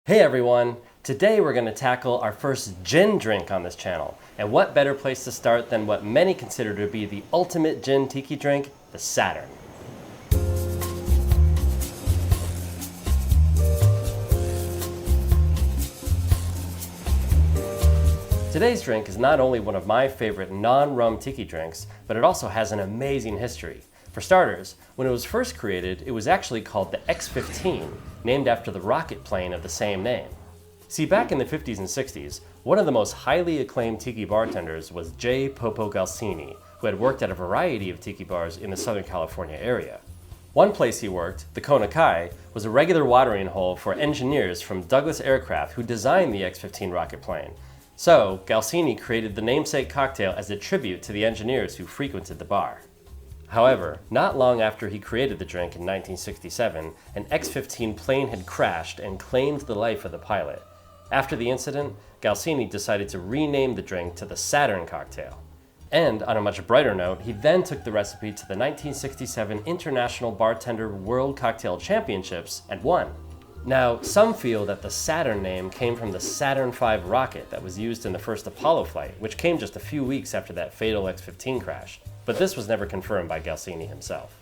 Hey everyone! Today we're going to tackle our first gin drink on this channel. And what better place to start than what many consider to be the ultimate gin tiki drink, the Saturn. Today's drink is not only one of my favorite non-rum tiki drinks, but it also has an amazing history. For starters, when it was first created, it was actually called the X-15, named after the rocket plane of the same name. See, back in the 50s and 60s, one of the most highly acclaimed tiki bartenders was Popo Galsini, who had worked at a variety of tiki bars in the Southern California area. One place he worked, the Kona Kai, was a regular watering hole for engineers from Douglas Aircraft who designed the X-15 rocket plane. So, Galsini created the namesake cocktail as a tribute to the engineers who frequented the bar. However, not long after he created the drink in 1967, an X-15 plane had crashed and claimed the life of the pilot. After the incident, Galsini decided to rename the drink to the Saturn cocktail. And on a much brighter note, he then took the recipe to the 1967 International Bartender World Cocktail Championships and won. Now, some feel that the Saturn name came from the Saturn V rocket that was used in the first Apollo flight, which came just a few weeks after that fatal X-15 crash. But this was never confirmed by Galsini himself.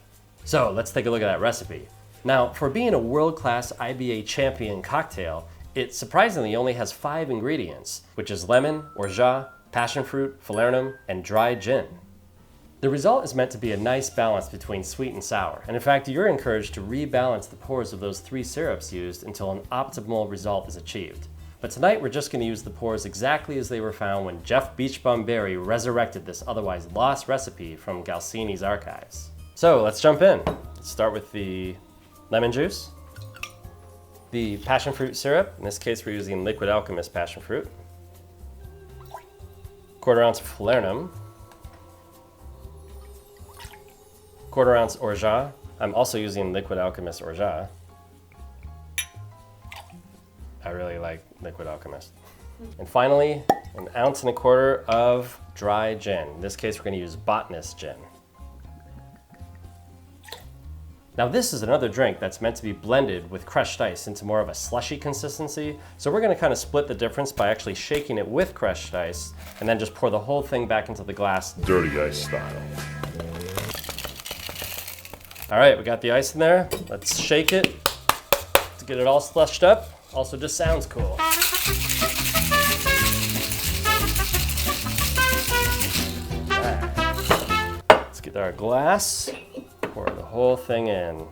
So let's take a look at that recipe. Now, for being a world-class IBA champion cocktail, it surprisingly only has 5 ingredients, which is lemon, orgeat, passion fruit, falernum, and dry gin. The result is meant to be a nice balance between sweet and sour, and in fact, you're encouraged to rebalance the pours of those 3 syrups used until an optimal result is achieved. But tonight we're just going to use the pours exactly as they were found when Jeff Beachbum Berry resurrected this otherwise lost recipe from Galsini's archives. So let's jump in. Let's start with the lemon juice, the passion fruit syrup. In this case we're using Liquid Alchemist passion fruit, 1/4 ounce of falernum, 1/4 ounce orgeat. I'm also using Liquid Alchemist orgeat. I really like Liquid Alchemist. And finally, 1.25 ounces of dry gin. In this case, we're going to use Botanist gin. Now this is another drink that's meant to be blended with crushed ice into more of a slushy consistency. So we're going to kind of split the difference by actually shaking it with crushed ice and then just pour the whole thing back into the glass. Dirty ice style. All right, we got the ice in there. Let's shake it to get it all slushed up. Also just sounds cool. Right. Let's get our glass, pour the whole thing in.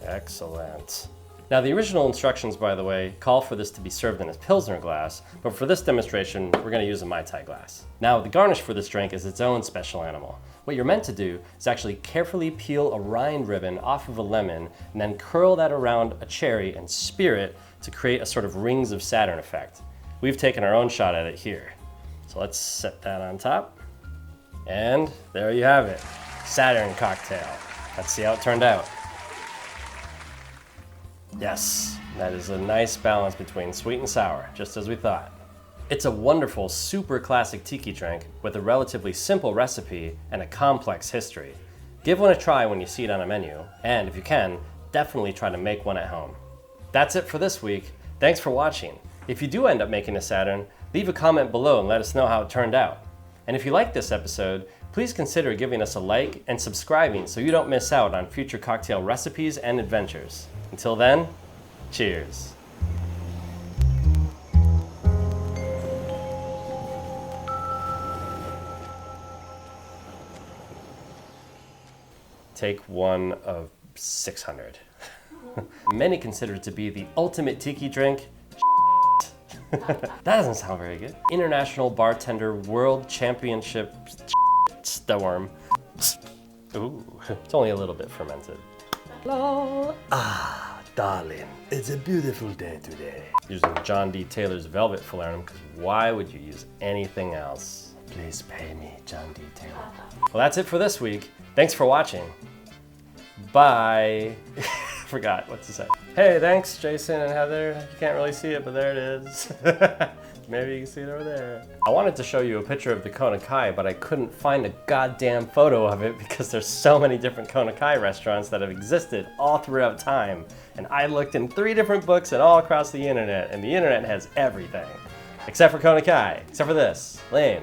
Excellent. Now the original instructions, by the way, call for this to be served in a pilsner glass, but for this demonstration, we're going to use a Mai Tai glass. Now the garnish for this drink is its own special animal. What you're meant to do is actually carefully peel a rind ribbon off of a lemon and then curl that around a cherry and spear it to create a sort of rings of Saturn effect. We've taken our own shot at it here. So let's set that on top. And there you have it, Saturn cocktail. Let's see how it turned out. Yes, that is a nice balance between sweet and sour, just as we thought. It's a wonderful, super classic tiki drink with a relatively simple recipe and a complex history. Give one a try when you see it on a menu, and if you can, definitely try to make one at home. That's it for this week. Thanks for watching. If you do end up making a Saturn, leave a comment below and let us know how it turned out. And if you liked this episode, please consider giving us a like and subscribing so you don't miss out on future cocktail recipes and adventures. Until then, cheers. Take 1 of 600. Many consider it to be the ultimate tiki drink. That doesn't sound very good. International Bartender World Championship storm. Ooh, it's only a little bit fermented. Hello. Ah, darling, it's a beautiful day today. Using John D. Taylor's Velvet Falernum, because why would you use anything else? Please pay me, John D. Taylor. Well, that's it for this week. Thanks for watching. Bye. Forgot what to say. Hey, thanks, Jason and Heather. You can't really see it, but there it is. Maybe you can see it over there. I wanted to show you a picture of the Kona Kai, but I couldn't find a goddamn photo of it because there's so many different Kona Kai restaurants that have existed all throughout time. And I looked in 3 different books and all across the internet, and the internet has everything. Except for Kona Kai. Except for this. Lame.